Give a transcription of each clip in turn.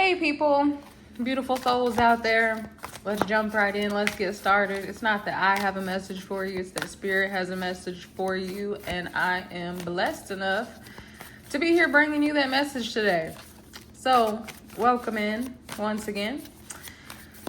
Hey people, beautiful souls out there. Let's jump right in. Let's get started. It's not that I have a message for you, it's that Spirit has a message for you, and I am blessed enough to be here bringing you that message today. So, welcome in once again.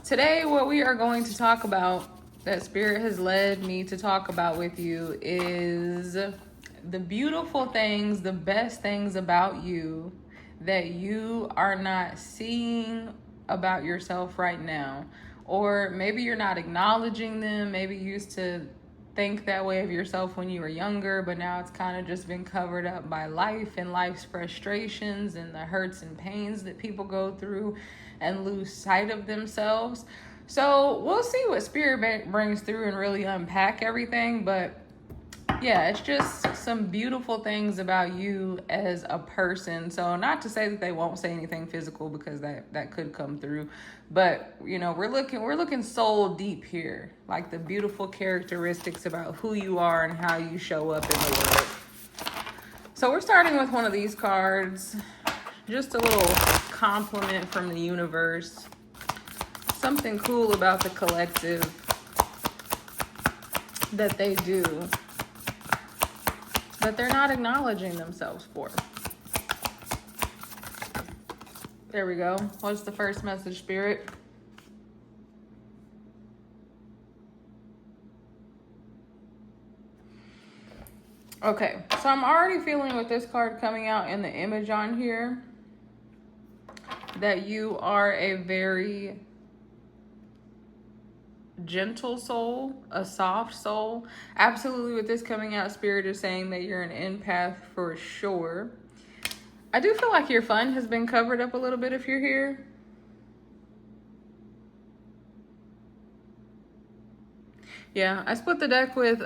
Today, what we are going to talk about, that Spirit has led me to talk about with you, is the beautiful things, the best things about you that you are not seeing about yourself right now. Or maybe you're not acknowledging them. Maybe you used to think that way of yourself when you were younger, but now it's kind of just been covered up by life and life's frustrations and the hurts and pains that people go through and lose sight of themselves. So we'll see what Spirit brings through and really unpack everything. But yeah, it's just some beautiful things about you as a person. So not to say that they won't say anything physical, because that could come through, but you know, we're looking soul deep here, like the beautiful characteristics about who you are and how you show up in the world. So we're starting with one of these cards, just a little compliment from the universe, something cool about the collective that they do that they're not acknowledging themselves for. There we go. What's the first message, Spirit? Okay, so I'm already feeling with this card coming out in the image on here that you are a very gentle soul, a soft soul. Absolutely, with this coming out, Spirit is saying that you're an empath for sure. I do feel like your fun has been covered up a little bit if you're here. Yeah, I split the deck with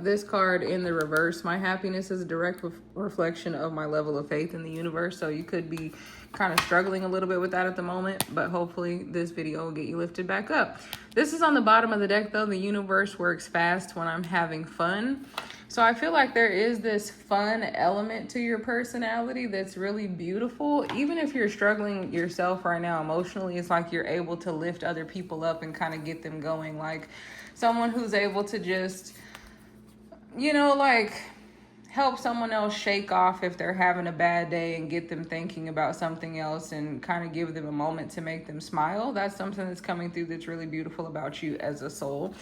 this card in the reverse. My happiness is a direct reflection of my level of faith in the universe. So you could be kind of struggling a little bit with that at the moment, but hopefully this video will get you lifted back up. This is on the bottom of the deck though. The universe works fast when I'm having fun. So I feel like there is this fun element to your personality that's really beautiful. Even if you're struggling yourself right now emotionally, it's like you're able to lift other people up and kind of get them going. Like someone who's able to just, you know, like help someone else shake off if they're having a bad day and get them thinking about something else and kind of give them a moment to make them smile. That's something that's coming through that's really beautiful about you as a soul.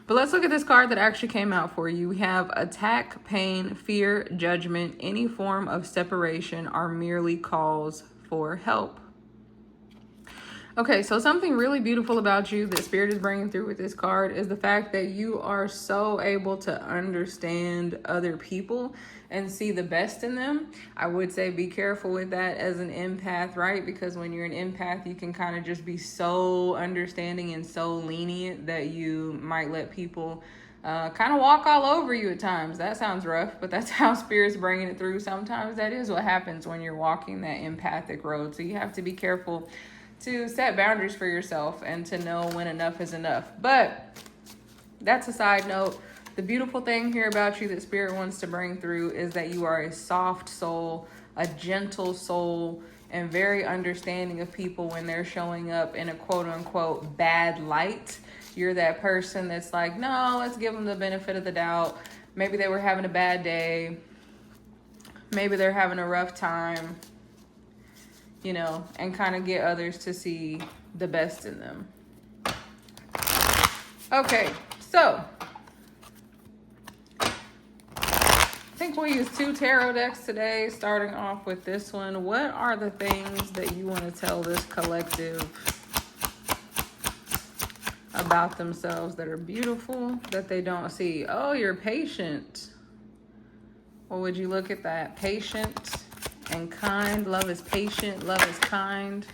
But let's look at this card that actually came out for you. We have attack, pain, fear, judgment, any form of separation are merely calls for help. Okay, so something really beautiful about you that Spirit is bringing through with this card is the fact that you are so able to understand other people and see the best in them. I would say be careful with that as an empath, right? Because when you're an empath, you can kind of just be so understanding and so lenient that you might let people kind of walk all over you at times. That sounds rough, but that's how Spirit's bringing it through. Sometimes that is what happens when you're walking that empathic road. So you have to be careful to set boundaries for yourself and to know when enough is enough. But that's a side note. The beautiful thing here about you that Spirit wants to bring through is that you are a soft soul, a gentle soul, and very understanding of people when they're showing up in a quote unquote bad light. You're that person that's like, no, let's give them the benefit of the doubt. Maybe they were having a bad day. Maybe they're having a rough time, you know, and kind of get others to see the best in them. Okay, so I think we'll use 2 tarot decks today, starting off with this one. What are the things that you want to tell this collective about themselves that are beautiful, that they don't see? Oh, you're patient. Well, would you look at that? Patient and kind. Love is patient. Love is kind.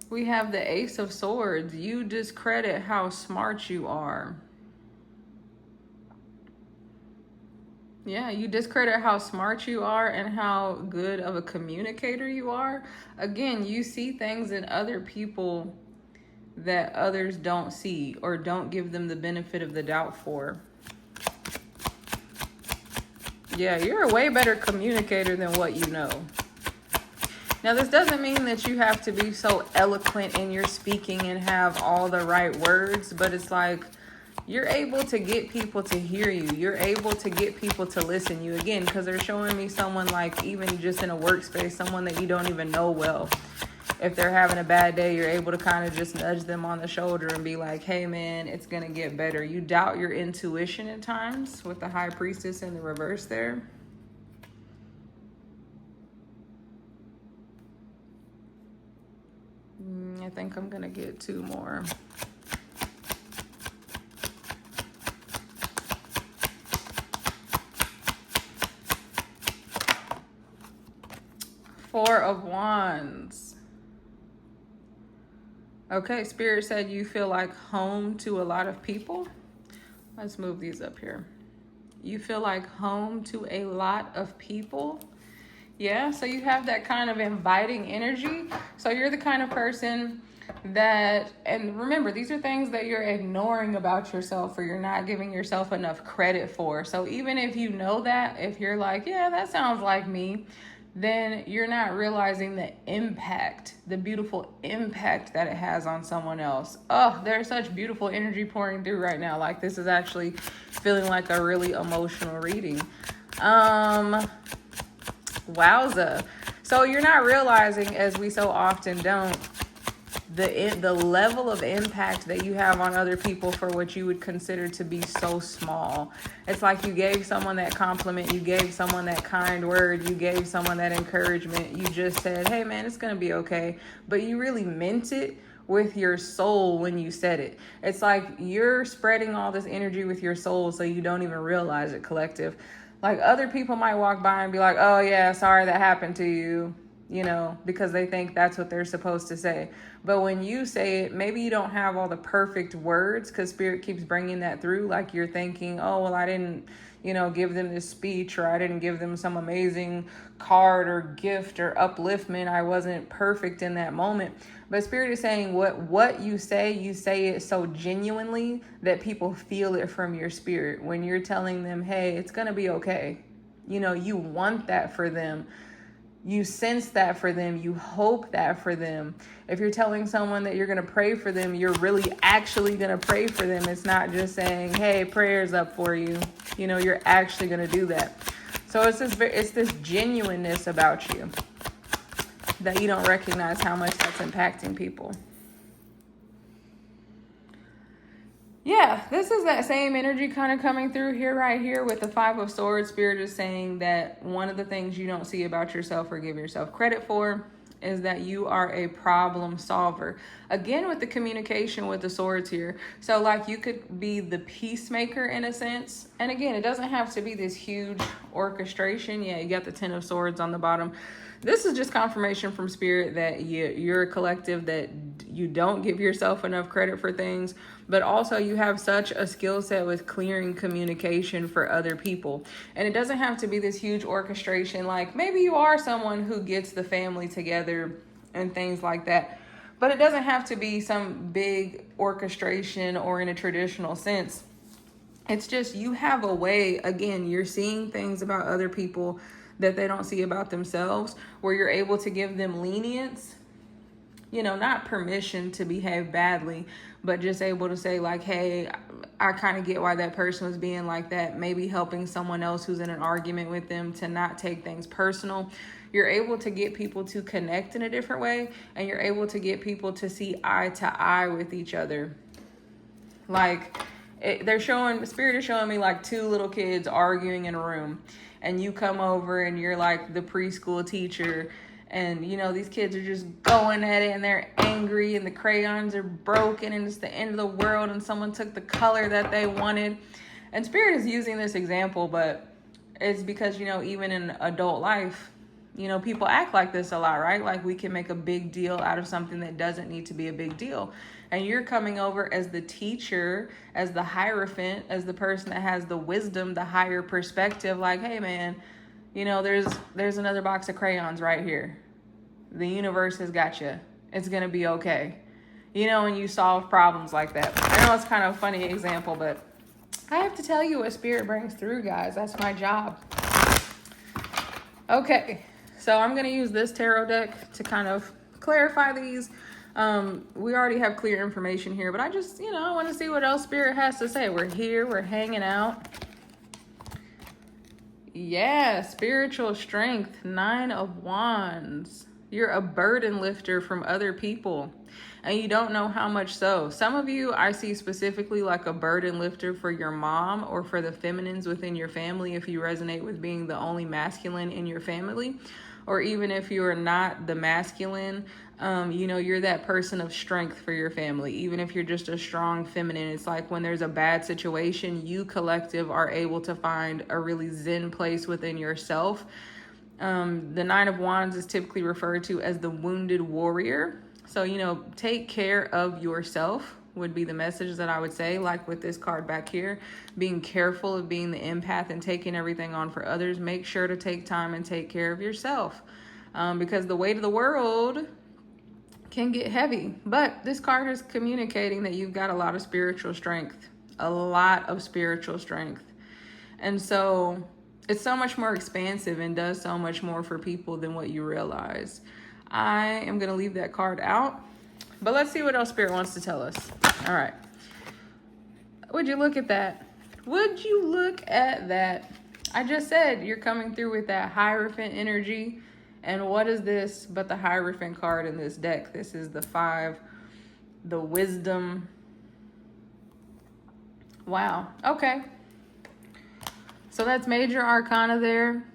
We have the Ace of Swords. You discredit how smart you are. Yeah, you discredit how smart you are and how good of a communicator you are. Again, you see things in other people that others don't see or don't give them the benefit of the doubt for. Yeah, you're a way better communicator than what you know. Now, this doesn't mean that you have to be so eloquent in your speaking and have all the right words, but it's like you're able to get people to hear you. You're able to get people to listen to you again, because they're showing me someone like even just in a workspace, someone that you don't even know well. If they're having a bad day, you're able to kind of just nudge them on the shoulder and be like, hey, man, it's going to get better. You doubt your intuition at times with the High Priestess in the reverse there. I think I'm going to get 2 more. Four of Wands. Okay, Spirit said you feel like home to a lot of people. Let's move these up here. You feel like home to a lot of people. Yeah, so you have that kind of inviting energy. So you're the kind of person that, and remember, these are things that you're ignoring about yourself or you're not giving yourself enough credit for. So even if you know that, if you're like, yeah, that sounds like me, then you're not realizing the impact, the beautiful impact that it has on someone else. Oh, there's such beautiful energy pouring through right now. Like, this is actually feeling like a really emotional reading. Wowza. So you're not realizing, as we so often don't, the level of impact that you have on other people for what you would consider to be so small. It's like you gave someone that compliment, you gave someone that kind word, you gave someone that encouragement. You just said, hey man, it's going to be okay. But you really meant it with your soul when you said it. It's like you're spreading all this energy with your soul so you don't even realize it, collective. Like, other people might walk by and be like, oh yeah, sorry that happened to you, you know, because they think that's what they're supposed to say. But when you say it, maybe you don't have all the perfect words, because Spirit keeps bringing that through. Like, you're thinking, oh, well, I didn't, you know, give them this speech, or I didn't give them some amazing card or gift or upliftment. I wasn't perfect in that moment. But Spirit is saying what you say it so genuinely that people feel it from your spirit. When you're telling them, hey, it's going to be okay. You know, you want that for them. You sense that for them. You hope that for them. If you're telling someone that you're going to pray for them, you're really actually going to pray for them. It's not just saying, hey, prayer's up for you. You know, you're actually going to do that. So it's this genuineness about you that you don't recognize how much that's impacting people. Yeah, this is that same energy kind of coming through here, right here with the 5 of Swords. Spirit is saying that one of the things you don't see about yourself or give yourself credit for is that you are a problem solver. Again, with the communication with the swords here. So like, you could be the peacemaker in a sense. And again, it doesn't have to be this huge orchestration. Yeah, you got the 10 of Swords on the bottom. This is just confirmation from Spirit that you're a collective that you don't give yourself enough credit for things, but also you have such a skill set with clearing communication for other people. And it doesn't have to be this huge orchestration. Like, maybe you are someone who gets the family together and things like that, but it doesn't have to be some big orchestration or in a traditional sense. It's just you have a way, again, you're seeing things about other people that they don't see about themselves, where you're able to give them lenience, you know, not permission to behave badly, but just able to say like, hey, I kind of get why that person was being like that. Maybe helping someone else who's in an argument with them to not take things personal. You're able to get people to connect in a different way, and you're able to get people to see eye to eye with each other. Like, Spirit is showing me like 2 little kids arguing in a room, and you come over and you're like the preschool teacher, and you know, these kids are just going at it and they're angry and the crayons are broken and it's the end of the world and someone took the color that they wanted. And Spirit is using this example, but it's because, you know, even in adult life, you know, people act like this a lot, right? Like, we can make a big deal out of something that doesn't need to be a big deal. And you're coming over as the teacher, as the hierophant, as the person that has the wisdom, the higher perspective. Like, hey man, you know, there's another box of crayons right here. The universe has got you. It's going to be okay. You know, and you solve problems like that. I know it's kind of a funny example, but I have to tell you what Spirit brings through, guys. That's my job. Okay, so I'm going to use this tarot deck to kind of clarify these. We already have clear information here, but I just, I want to see what else Spirit has to say. We're here, we're hanging out. Yeah, spiritual strength, 9 of Wands. You're a burden lifter from other people, and you don't know how much so. Some of you I see specifically like a burden lifter for your mom or for the feminines within your family, if you resonate with being the only masculine in your family. Or even if you're not the masculine, you're that person of strength for your family. Even if you're just a strong feminine, it's like when there's a bad situation, you collective are able to find a really zen place within yourself. The 9 of Wands is typically referred to as the wounded warrior. So, take care of yourself would be the message that I would say, like with this card back here, being careful of being the empath and taking everything on for others. Make sure to take time and take care of yourself, because the weight of the world can get heavy. But this card is communicating that you've got a lot of spiritual strength, and so it's so much more expansive and does so much more for people than what you realize. I am going to leave that card out, but let's see what else Spirit wants to tell us. All right. Would you look at that? Would you look at that? I just said you're coming through with that Hierophant energy. And what is this but the Hierophant card in this deck? This is the 5, the Wisdom. Wow. Okay. So that's major arcana there.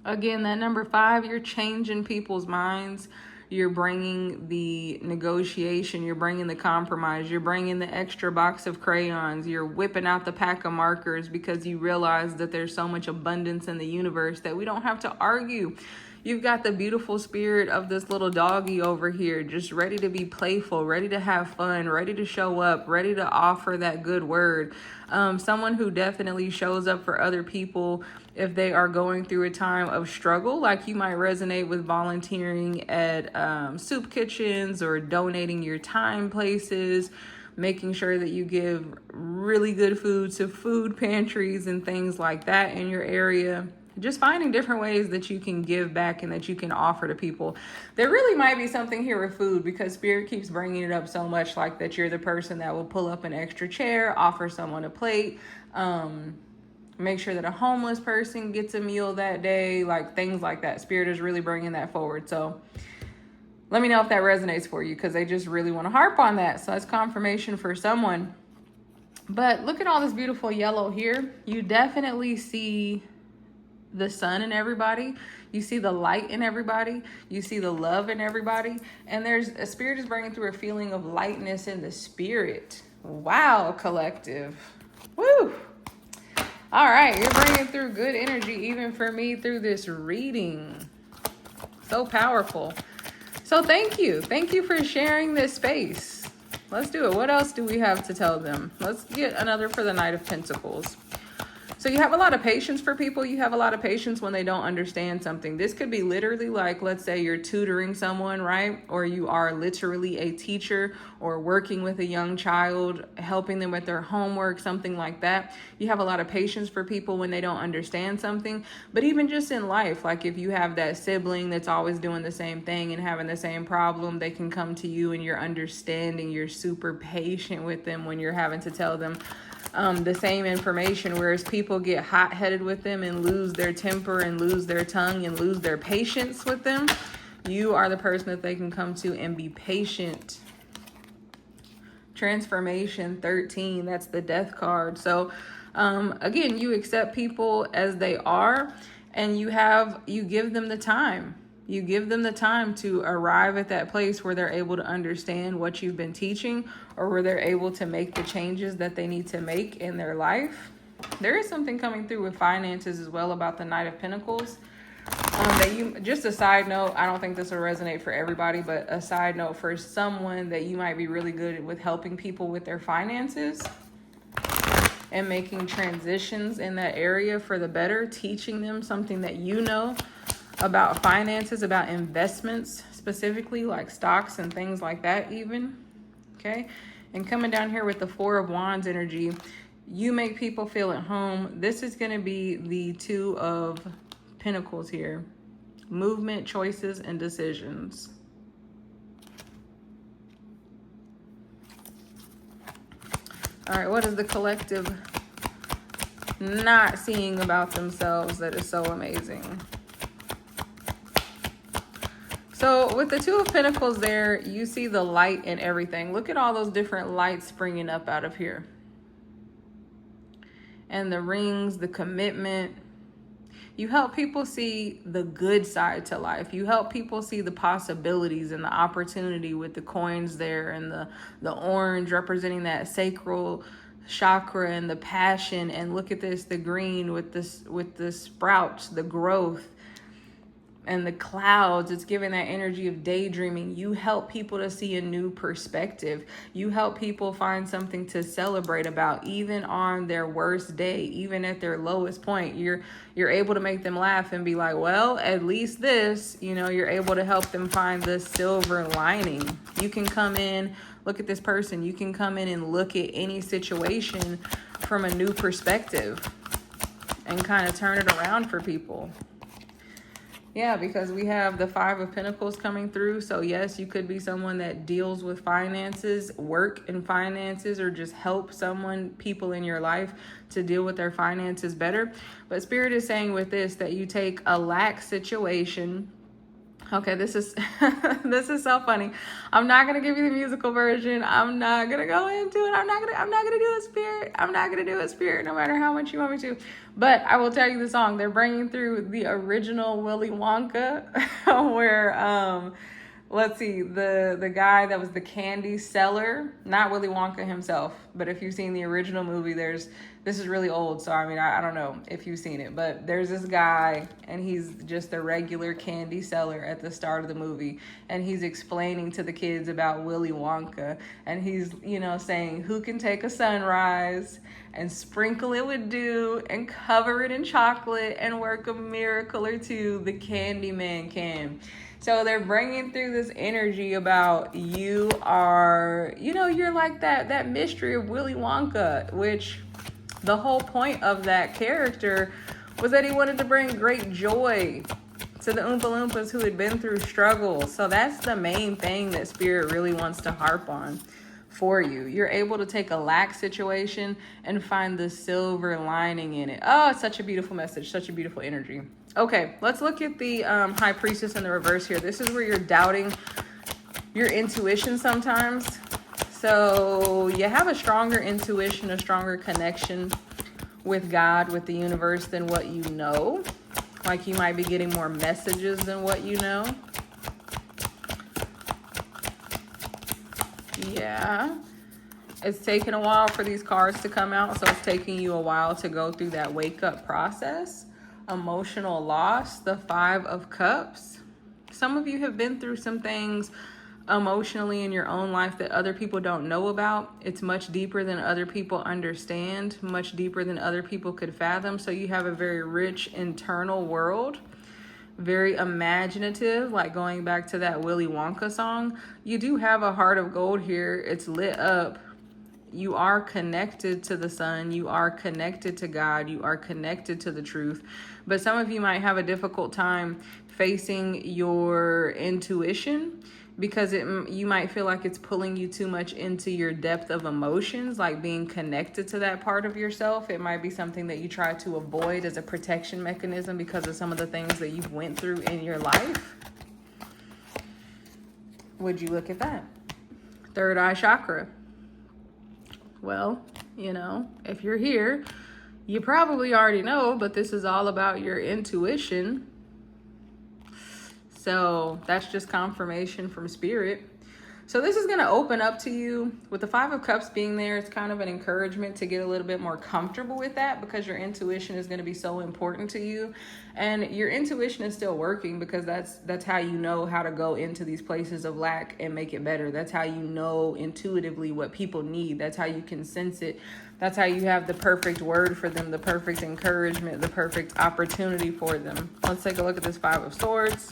Again, that number 5, you're changing people's minds. You're bringing the negotiation. You're bringing the compromise. You're bringing the extra box of crayons. You're whipping out the pack of markers because you realize that there's so much abundance in the universe that we don't have to argue. You've got the beautiful spirit of this little doggy over here, just ready to be playful, ready to have fun, ready to show up, ready to offer that good word. Someone who definitely shows up for other people if they are going through a time of struggle. Like you might resonate with volunteering at soup kitchens or donating your time places, making sure that you give really good food to food pantries and things like that in your area. Just finding different ways that you can give back and that you can offer to people. There really might be something here with food, because Spirit keeps bringing it up so much, like that you're the person that will pull up an extra chair, offer someone a plate, make sure that a homeless person gets a meal that day, like things like that. Spirit is really bringing that forward. So let me know if that resonates for you, because they just really want to harp on that. So that's confirmation for someone. But look at all this beautiful yellow here. You definitely see the sun in everybody. You see the light in everybody. You see the love in everybody. And there's a Spirit is bringing through a feeling of lightness in the spirit. Wow, collective. Woo. All right, you're bringing through good energy even for me through this reading. So powerful. So thank you. Thank you for sharing this space. Let's do it. What else do we have to tell them? Let's get another for the Knight of Pentacles. So you have a lot of patience for people. You have a lot of patience when they don't understand something. This could be literally like, let's say you're tutoring someone, right? Or you are literally a teacher or working with a young child, helping them with their homework, something like that. You have a lot of patience for people when they don't understand something. But even just in life, like if you have that sibling that's always doing the same thing and having the same problem, they can come to you and you're understanding. You're super patient with them when you're having to tell them the same information, whereas people get hot-headed with them and lose their temper and lose their tongue and lose their patience with them. You are the person that they can come to and be patient. Transformation 13, that's the Death card. So again, you accept people as they are, and you give them the time. You give them the time to arrive at that place where they're able to understand what you've been teaching, or where they're able to make the changes that they need to make in their life. There is something coming through with finances as well about the Knight of Pentacles. Just a side note, I don't think this will resonate for everybody, but a side note for someone that you might be really good with helping people with their finances and making transitions in that area for the better, teaching them something that you know about finances, about investments, specifically like stocks and things like that even. Okay. And coming down here with the 4 of Wands energy, you make people feel at home. This is going to be the 2 of Pentacles here. movement, choices, and decisions. All right, what is the collective not seeing about themselves that is so amazing? So with the Two of Pentacles there, you see the light in everything. Look at all those different lights springing up out of here. And the rings, the commitment. You help people see the good side to life. You help people see the possibilities and the opportunity with the coins there, and the orange representing that sacral chakra and the passion. And look at this, the green with the sprouts, the growth. And the clouds, it's giving that energy of daydreaming. You help people to see a new perspective. You help people find something to celebrate about, even on their worst day, even at their lowest point. You're able to make them laugh and be like, well, at least this, you're able to help them find the silver lining. You can come in, look at this person. You can come in and look at any situation from a new perspective and kind of turn it around for people. Yeah, because we have the Five of Pentacles coming through. So yes, you could be someone that deals with finances, work and finances, or just help people in your life to deal with their finances better. But Spirit is saying with this that you take a lack situation. Okay, this is this is so funny. I'm not gonna give you the musical version. I'm not gonna go into it. I'm not gonna do it, Spirit. I'm not gonna do it, Spirit, no matter how much you want me to. But I will tell you the song. They're bringing through the original Willy Wonka, where let's see, the guy that was the candy seller, not Willy Wonka himself, but if you've seen the original movie, this is really old, so I mean, I don't know if you've seen it, but there's this guy, and he's just a regular candy seller at the start of the movie, and he's explaining to the kids about Willy Wonka, and he's, saying, who can take a sunrise and sprinkle it with dew and cover it in chocolate and work a miracle or two? The Candyman can. So they're bringing through this energy about you are, you're like that mystery of Willy Wonka, which the whole point of that character was that he wanted to bring great joy to the Oompa Loompas who had been through struggles. So that's the main thing that Spirit really wants to harp on for you. You're able to take a lack situation and find the silver lining in it. Oh, it's such a beautiful message, such a beautiful energy. Okay, let's look at the High Priestess in the reverse here. This is where you're doubting your intuition sometimes. So you have a stronger intuition, a stronger connection with God, with the universe than what you know. Like you might be getting more messages than what you know. Yeah. It's taken a while for these cards to come out, so it's taking you a while to go through that wake-up process. Emotional loss, the Five of Cups. Some of you have been through some things emotionally in your own life that other people don't know about. It's much deeper than other people understand, much deeper than other people could fathom. So you have a very rich internal world, very imaginative, like going back to that Willy Wonka song. You do have a heart of gold here. It's lit up. You are connected to the sun. You are connected to God. You are connected to the truth. But some of you might have a difficult time facing your intuition because you might feel like it's pulling you too much into your depth of emotions, like being connected to that part of yourself. It might be something that you try to avoid as a protection mechanism because of some of the things that you've went through in your life. Would you look at that? Third eye chakra. Well, if you're here, you probably already know, but this is all about your intuition. So that's just confirmation from Spirit. So this is going to open up to you with the Five of Cups being there. It's kind of an encouragement to get a little bit more comfortable with that because your intuition is going to be so important to you. And your intuition is still working because that's how you know how to go into these places of lack and make it better. That's how you know intuitively what people need. That's how you can sense it. That's how you have the perfect word for them, the perfect encouragement, the perfect opportunity for them. Let's take a look at this Five of Swords.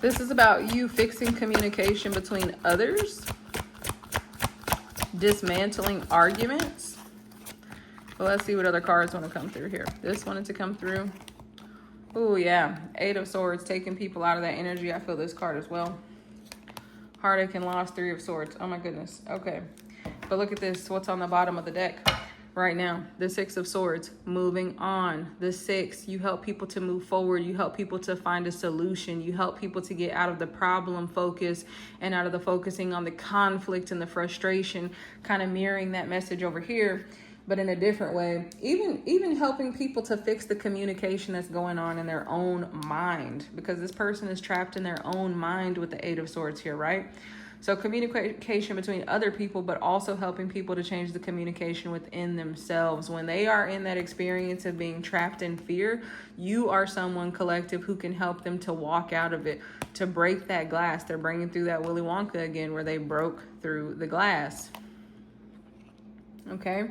This is about you fixing communication between others, dismantling arguments. But let's see what other cards want to come through here. This wanted to come through. Oh, yeah. 8 of Swords, taking people out of that energy. I feel this card as well. Heartache and loss, 3 of Swords. Oh, my goodness. Okay. But look at this. What's on the bottom of the deck right now? The 6 of Swords, moving on. The 6, you help people to move forward. You help people to find a solution. You help people to get out of the problem focus and out of the focusing on the conflict and the frustration, kind of mirroring that message over here, but in a different way. Even helping people to fix the communication that's going on in their own mind, because this person is trapped in their own mind with the 8 of Swords here, right? So communication between other people, but also helping people to change the communication within themselves. When they are in that experience of being trapped in fear, you are someone collective who can help them to walk out of it, to break that glass. They're bringing through that Willy Wonka again, where they broke through the glass. Okay?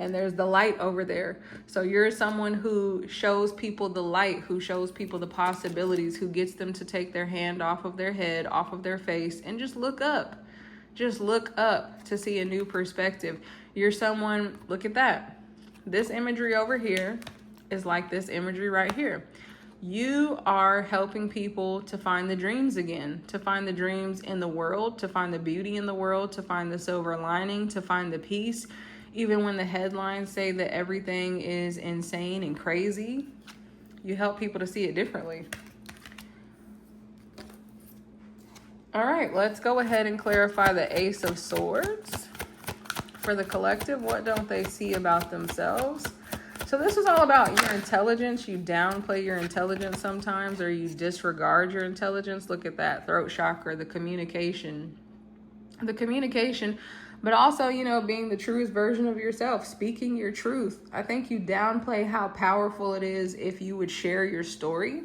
And there's the light over there. So you're someone who shows people the light, who shows people the possibilities, who gets them to take their hand off of their head, off of their face, and just look up. Just look up to see a new perspective. You're someone, look at that. This imagery over here is like this imagery right here. You are helping people to find the dreams again, to find the dreams in the world, to find the beauty in the world, to find the silver lining, to find the peace. Even when the headlines say that everything is insane and crazy, you help people to see it differently. All right, let's go ahead and clarify the Ace of Swords for the collective. What don't they see about themselves? So this is all about your intelligence. You downplay your intelligence sometimes, or you disregard your intelligence. Look at that throat chakra, the communication. The communication, but also, you know, being the truest version of yourself, speaking your truth. I think you downplay how powerful it is if you would share your story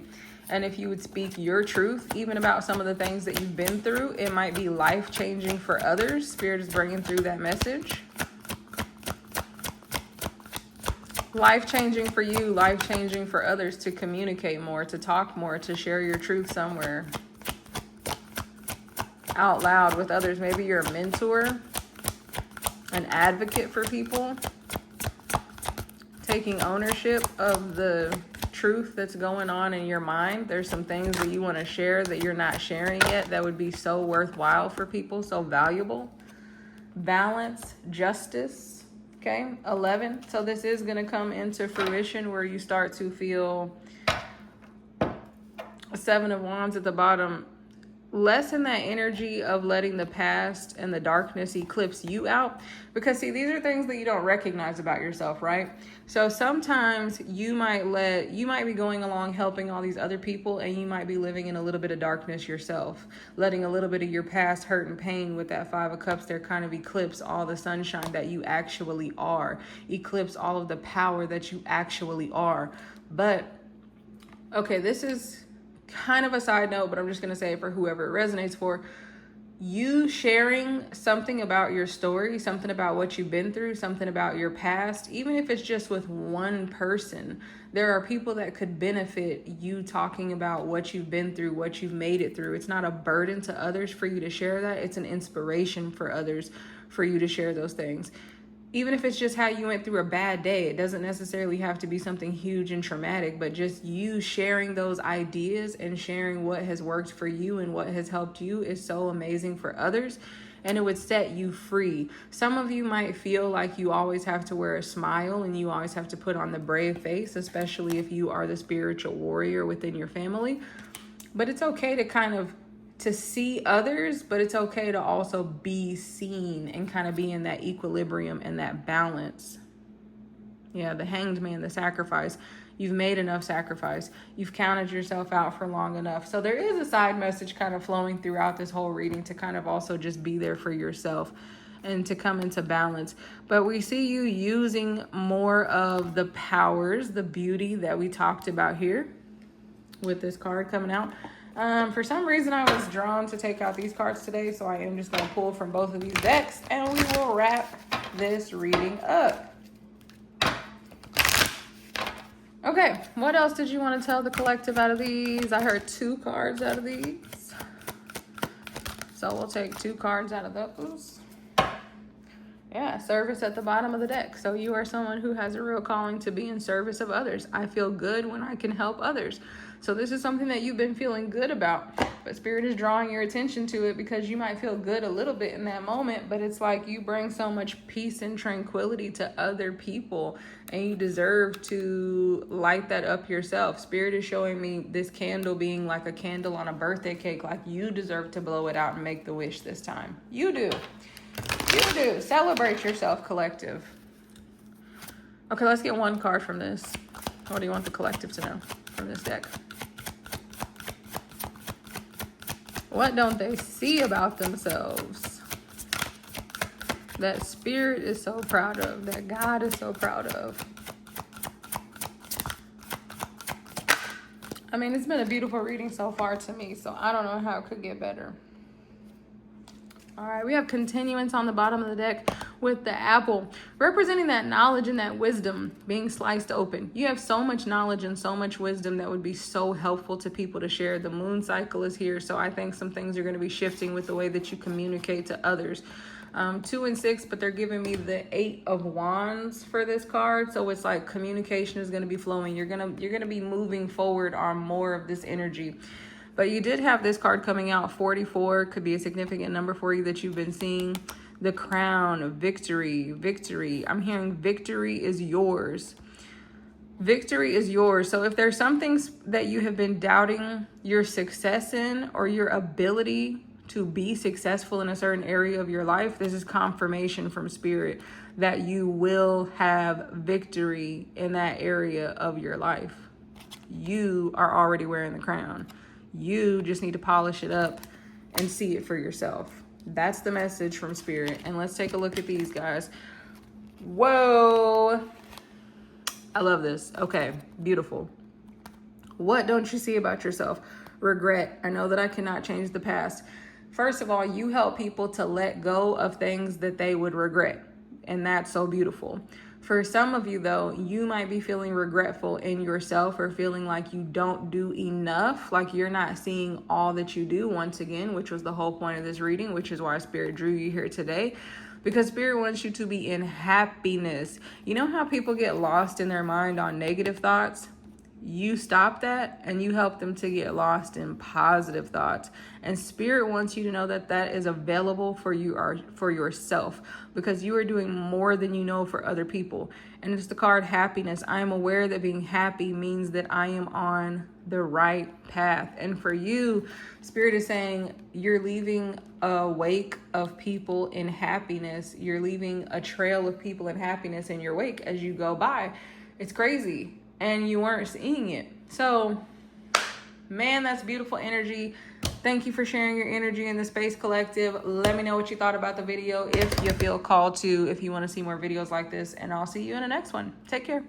and if you would speak your truth, even about some of the things that you've been through. It might be life-changing for others. Spirit is bringing through that message. Life-changing for you, life-changing for others, to communicate more, to talk more, to share your truth somewhere out loud with others. Maybe you're a mentor, an advocate for people, taking ownership of the truth that's going on in your mind. There's some things that you want to share that you're not sharing yet that would be so worthwhile for people, so valuable. Balance, justice, okay? 11. So this is going to come into fruition where you start to feel a 7 of Wands at the bottom. Lessen that energy of letting the past and the darkness eclipse you out, because see, these are things that you don't recognize about yourself, right? So sometimes you might be going along helping all these other people, and you might be living in a little bit of darkness yourself, letting a little bit of your past hurt and pain with that 5 of Cups there kind of eclipse all the sunshine that you actually are, eclipse all of the power that you actually are. But okay, this is kind of a side note, but I'm just going to say it for whoever it resonates for. You sharing something about your story, something about what you've been through, something about your past, even if it's just with one person, there are people that could benefit you talking about what you've been through, what you've made it through. It's not a burden to others for you to share that. It's an inspiration for others for you to share those things. Even if it's just how you went through a bad day, it doesn't necessarily have to be something huge and traumatic, but just you sharing those ideas and sharing what has worked for you and what has helped you is so amazing for others, and it would set you free. Some of you might feel like you always have to wear a smile and you always have to put on the brave face, especially if you are the spiritual warrior within your family. But it's okay to see others, but it's okay to also be seen and kind of be in that equilibrium and that balance. Yeah, the Hanged Man, the sacrifice. You've made enough sacrifice. You've counted yourself out for long enough. So there is a side message kind of flowing throughout this whole reading to kind of also just be there for yourself and to come into balance. But we see you using more of the powers, the beauty that we talked about here with this card coming out. For some reason, I was drawn to take out these cards today, so I am just going to pull from both of these decks, and we will wrap this reading up. Okay, what else did you want to tell the collective out of these? I heard 2 cards out of these, so we'll take 2 cards out of those. Yeah, service at the bottom of the deck. So you are someone who has a real calling to be in service of others. I feel good when I can help others. So this is something that you've been feeling good about, but Spirit is drawing your attention to it because you might feel good a little bit in that moment, but it's like you bring so much peace and tranquility to other people, and you deserve to light that up yourself. Spirit is showing me this candle being like a candle on a birthday cake, like you deserve to blow it out and make the wish this time. You do. You do. Celebrate yourself, collective. Okay, let's get one card from this. What do you want the collective to know from this deck? What don't they see about themselves that Spirit is so proud of, that God is so proud of? I mean, it's been a beautiful reading so far to me, so I don't know how it could get better. All right, we have continuance on the bottom of the deck with the apple, representing that knowledge and that wisdom being sliced open. You have so much knowledge and so much wisdom that would be so helpful to people to share. The moon cycle is here, so I think some things are going to be shifting with the way that you communicate to others. 2 and 6, but they're giving me the 8 of Wands for this card, so it's like communication is going to be flowing. You're gonna be moving forward on more of this energy. But you did have this card coming out. 44 could be a significant number for you that you've been seeing. The crown, victory, victory. I'm hearing victory is yours. Victory is yours. So if there's some things that you have been doubting your success in, or your ability to be successful in a certain area of your life, this is confirmation from Spirit that you will have victory in that area of your life. You are already wearing the crown. You just need to polish it up and see it for yourself. That's the message from Spirit. And let's take a look at these, guys. Whoa. I love this. Okay, beautiful. What don't you see about yourself? Regret. I know that I cannot change the past. First of all, you help people to let go of things that they would regret. And that's so beautiful. For some of you, though, you might be feeling regretful in yourself, or feeling like you don't do enough, like you're not seeing all that you do, once again, which was the whole point of this reading, which is why Spirit drew you here today. Because Spirit wants you to be in happiness. You know how people get lost in their mind on negative thoughts? You stop that and you help them to get lost in positive thoughts. And Spirit wants you to know that that is available for you, or for yourself, because you are doing more than you know for other people. And it's the card happiness. I am aware that being happy means that I am on the right path. And for you, Spirit is saying you're leaving a wake of people in happiness. You're leaving a trail of people in happiness in your wake as you go by. It's crazy. And you weren't seeing it. So, man, that's beautiful energy. Thank you for sharing your energy in the Space Collective. Let me know what you thought about the video, if you feel called to, if you want to see more videos like this. And I'll see you in the next one. Take care.